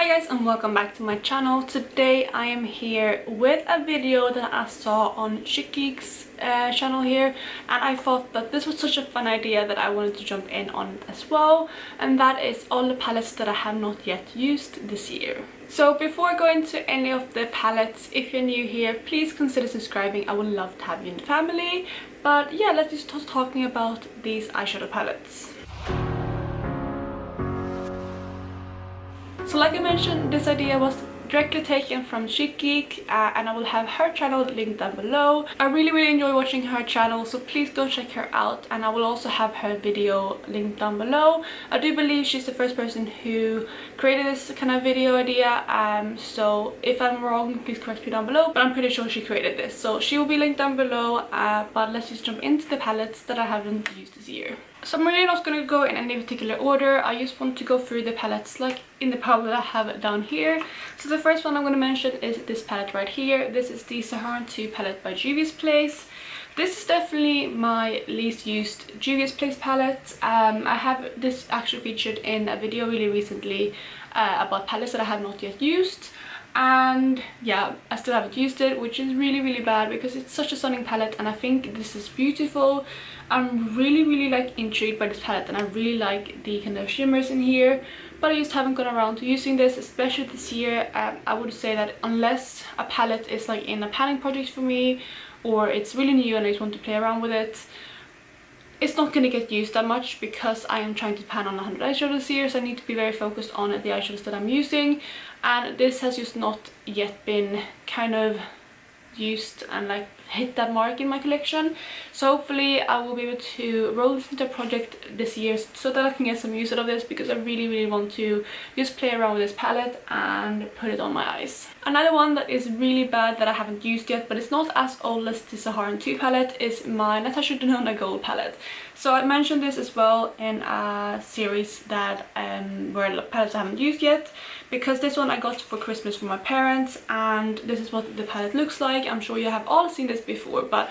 Hi guys and welcome back to my channel. Today I am here with a video that I saw on Chic Geek's channel here, and I thought that this was such a fun idea that I wanted to jump in on as well, and that is all the palettes that I have not yet used this year. So before going to any of the palettes, if you're new here, please consider subscribing. I would love to have you in the family. But yeah, let's just start talking about these eyeshadow palettes. So like I mentioned, this idea was directly taken from Chic Geek, and I will have her channel linked down below. I really enjoy watching her channel, so please go check her out, and I will also have her video linked down below. I do believe she's the first person who created this kind of video idea, so if I'm wrong, please correct me down below, but I'm pretty sure she created this. So she will be linked down below, but let's just jump into the palettes that I haven't used this year. So I'm really not going to go in any particular order. I just want to go through the palettes like in the pile that I have down here. So the first one I'm going to mention is this palette right here. This is the Sahara 2 palette by Juvia's Place. This is definitely my least used Juvia's Place palette. I have this actually featured in a video really recently about palettes that I have not yet used. And yeah, I still haven't used it, which is really bad because it's such a stunning palette and I think this is beautiful. I'm really like intrigued by this palette, and I really like the kind of shimmers in here, but I just haven't gone around to using this, especially this year. I would say that unless a palette is like in a panning project for me, or it's really new and I just want to play around with it, it's not going to get used that much because I am trying to pan on 100 eyeshadows this year, so I need to be very focused on the eyeshadows that I'm using, and this has just not yet been kind of used and like hit that mark in my collection. So hopefully I will be able to roll this into a project this year so that I can get some use out of this, because I really want to just play around with this palette and put it on my eyes. Another one that is really bad that I haven't used yet, but it's not as old as the Sahara 2 palette, is my Natasha Nona Gold palette. So I mentioned this as well in a series that were palettes I haven't used yet, because this one I got for Christmas from my parents, and this is what the palette looks like. I'm sure you have all seen this before, but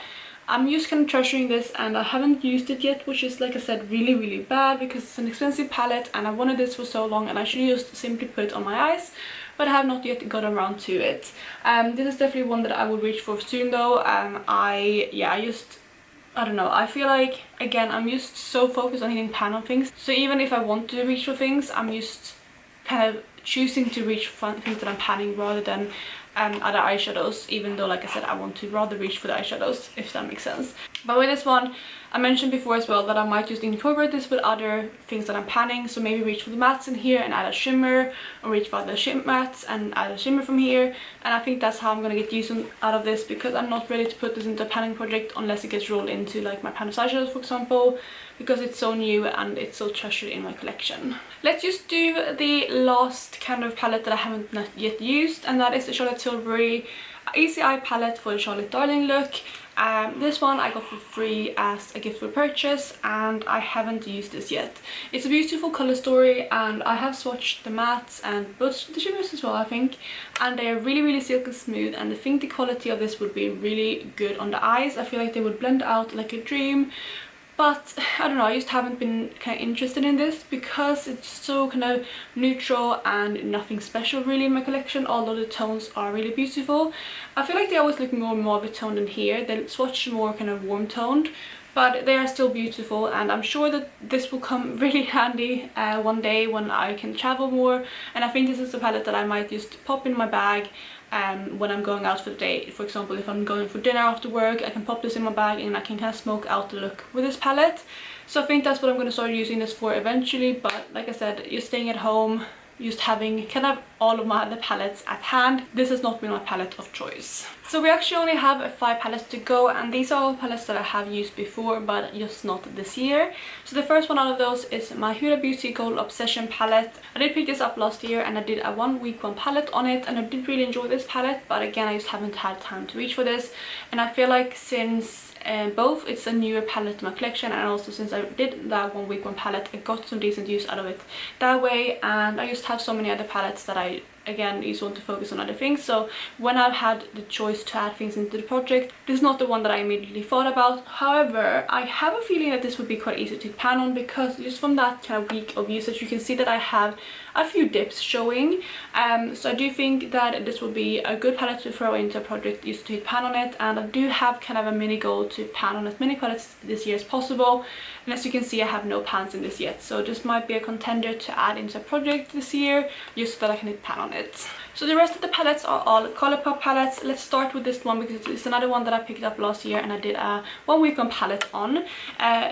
I'm just kind of treasuring this and I haven't used it yet, which is, like I said, really bad because it's an expensive palette and I wanted this for so long and I should just simply put it on my eyes, but I have not yet got around to it. This is definitely one that I will reach for soon though. I don't know, I feel like, again, I'm just so focused on hitting pan on things, so even if I want to reach for things, I'm just kind of choosing to reach for things that I'm panning rather than other eyeshadows, even though, like I said, I want to rather reach for the eyeshadows, if that makes sense. But with this one, I mentioned before as well that I might just incorporate this with other things that I'm panning, so maybe reach for the mattes in here and add a shimmer, or reach for the mattes and add a shimmer from here, and I think that's how I'm gonna get use out of this, because I'm not ready to put this into a panning project unless it gets rolled into like my pan eyeshadows, for example, because it's so new and it's so treasured in my collection. Let's just do the last kind of palette that I haven't yet used, and that is the Charlotte Tilbury Easy Eye palette for the Charlotte Darling look. This one I got for free as a gift for purchase, and I haven't used this yet. It's a beautiful color story, and I have swatched the mattes and both the shimmers as well, I think, and they are really silky smooth, and I think the quality of this would be really good on the eyes. I feel like they would blend out like a dream. But I don't know, I just haven't been kind of interested in this because it's so kind of neutral and nothing special really in my collection, although the tones are really beautiful. I feel like they always look more mauve toned than here. They swatch more kind of warm toned, but they are still beautiful, and I'm sure that this will come really handy one day when I can travel more. And I think this is a palette that I might just pop in my bag when I'm going out for the day. For example, if I'm going for dinner after work, I can pop this in my bag and I can kind of smoke out the look with this palette. So I think that's what I'm going to start using this for eventually, but like I said, just staying at home, just having kind of all of my other palettes at hand, this has not been my palette of choice. So we actually only have 5 palettes to go, and these are all palettes that I have used before, but just not this year. So the first one out of those is my Huda Beauty Gold Obsession palette. I did pick this up last year and I did a 1 week 1 palette on it, and I did really enjoy this palette, but again, I just haven't had time to reach for this. And I feel like since both it's a newer palette to my collection, and also since I did that 1 week 1 palette, I got some decent use out of it that way, and I just have so many other palettes that I again, you just want to focus on other things. So when I've had the choice to add things into the project, this is not the one that I immediately thought about. However, I have a feeling that this would be quite easy to pan on, because just from that kind of week of usage, you can see that I have a few dips showing. So I do think that this will be a good palette to throw into a project used to pan on it, and I do have kind of a mini goal to pan on as many palettes this year as possible. And as you can see, I have no pans in this yet, so this might be a contender to add into a project this year, just so that I can hit pan on it. So the rest of the palettes are all Colourpop palettes. Let's start with this one, because it's another one that I picked up last year and I did a 1 week on palette on.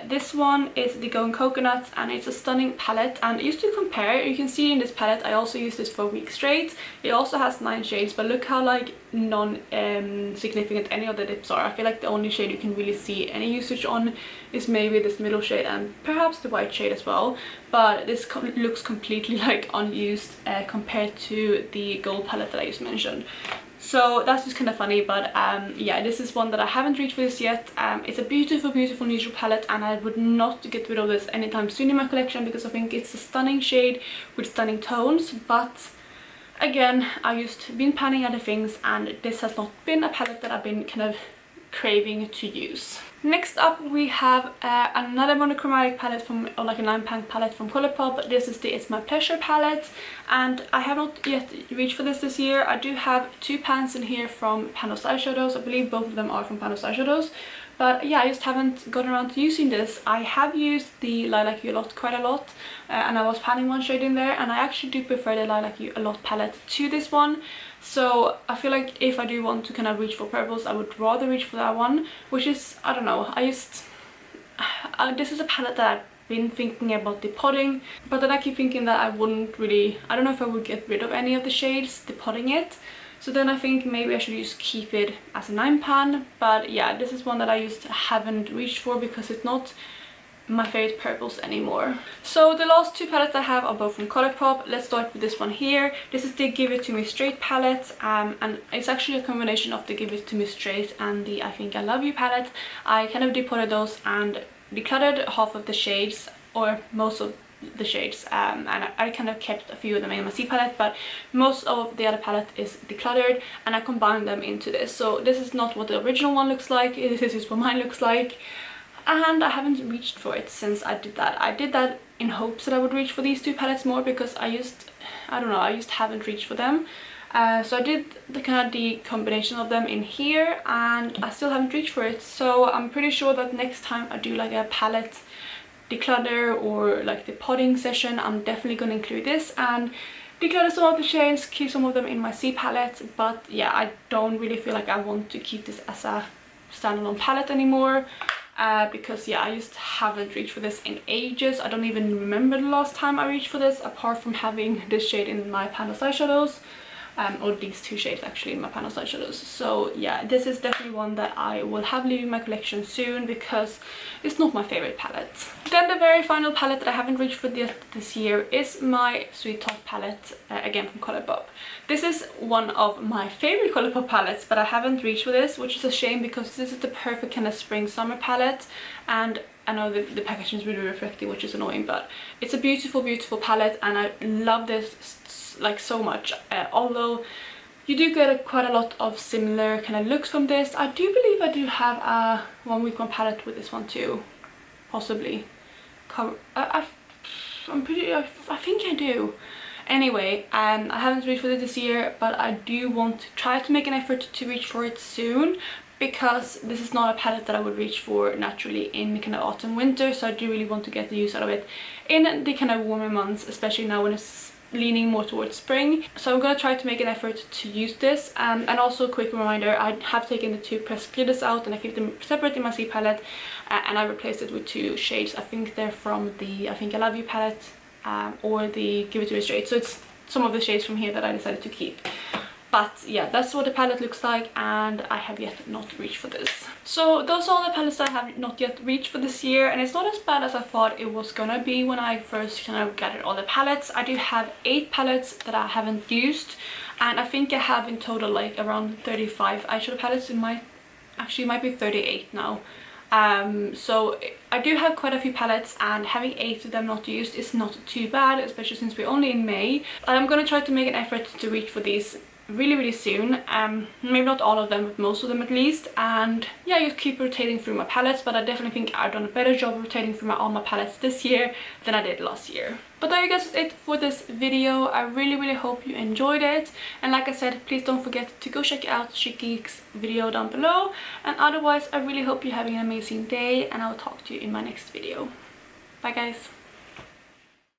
This one is the Going Coconut, and it's a stunning palette. And just to compare, you can see in this palette, I also used this for a week straight. It also has 9 shades, but look how like non-significant any of the dips are. I feel like the only shade you can really see any usage on is maybe this middle shade and perhaps the white shade as well, but this looks completely like unused compared to the gold palette that I just mentioned. So that's just kind of funny, but yeah, this is one that I haven't reached for this yet. It's a beautiful neutral palette, and I would not get rid of this anytime soon in my collection, because I think it's a stunning shade with stunning tones. But again, I've just been panning other things, and this has not been a palette that I've been kind of craving to use. Next up, we have another monochromatic palette from, or like a 9-pan palette from Colourpop. This is the It's My Pleasure palette, and I have not yet reached for this year. I do have 2 pans in here from Panos Eyeshadows. I believe both of them are from Panos Eyeshadows. But yeah, I just haven't gotten around to using this. I have used the Lilac You a Lot quite a lot, and I was panning one shade in there, and I actually do prefer the Lilac You a Lot palette to this one. So I feel like if I do want to kind of reach for purples, I would rather reach for that one, which is, I don't know, this is a palette that I've been thinking about depotting, but then I keep thinking that I wouldn't really, I don't know if I would get rid of any of the shades depotting it. So then I think maybe I should just keep it as a 9-pan. But yeah, this is one that I just haven't reached for because it's not my favorite purples anymore. So the last 2 palettes I have are both from Colourpop. Let's start with this one here. This is the Give It To Me Straight palette, and it's actually a combination of the Give It To Me Straight and the I Think I Love You palette. I kind of depotted those and decluttered half of the shades, or most of the shades, and I kind of kept a few of them in my C palette, but most of the other palette is decluttered, and I combined them into this. So this is not what the original one looks like, this is what mine looks like, and I haven't reached for it since I did that. I did that in hopes that I would reach for these 2 palettes more, because I just haven't reached for them. So I did the combination of them in here, and I still haven't reached for it. So I'm pretty sure that next time I do like a palette declutter or like the potting session, I'm definitely going to include this and declutter some of the shades, keep some of them in my C palette. But yeah, I don't really feel like I want to keep this as a standalone palette anymore, because yeah, I just haven't reached for this in ages. I don't even remember the last time I reached for this, apart from having this shade in my Panos eyeshadows. Or these 2 shades actually in my Panos eyeshadows. So yeah, this is definitely one that I will have leaving my collection soon, because it's not my favorite palette. Then the very final palette that I haven't reached for this year is my Sweet Talk palette, again from Colourpop. This is one of my favorite Colourpop palettes, but I haven't reached for this, which is a shame, because this is the perfect kind of spring-summer palette, and I know the packaging is really reflective, which is annoying, but it's a beautiful palette, and I love this like so much. Although you do get quite a lot of similar kind of looks from this. I do believe I do have a 1 week on palette with this one too, possibly. I think I do. Anyway, I haven't reached for it this year, but I do want to try to make an effort to reach for it soon, because this is not a palette that I would reach for naturally in kind of autumn winter. So I do really want to get the use out of it in the kind of warmer months, especially now when it's leaning more towards spring. So I'm going to try to make an effort to use this, and also a quick reminder, I have taken the 2 pressed glitters out and I keep them separate in my C palette, and I replaced it with 2 shades. I think they're from the I Think I Love You palette, or the Give It To Me Straight. So it's some of the shades from here that I decided to keep. But yeah, that's what the palette looks like, and I have yet not reached for this. So those are all the palettes that I have not yet reached for this year, and it's not as bad as I thought it was gonna be when I first kind of gathered all the palettes. I do have 8 palettes that I haven't used, and I think I have in total like around 35 eyeshadow palettes. It might be 38 now. So I do have quite a few palettes, and having 8 of them not used is not too bad, especially since we're only in May. I'm gonna try to make an effort to reach for these really soon. Maybe not all of them, but most of them at least. And yeah, just keep rotating through my palettes, but I definitely think I've done a better job rotating through all my palettes this year than I did last year. But there you guys, that's it for this video. I really hope you enjoyed it, and like I said, please don't forget to go check out Chic Geek's video down below. And otherwise, I really hope you're having an amazing day, and I'll talk to you in my next video. Bye guys.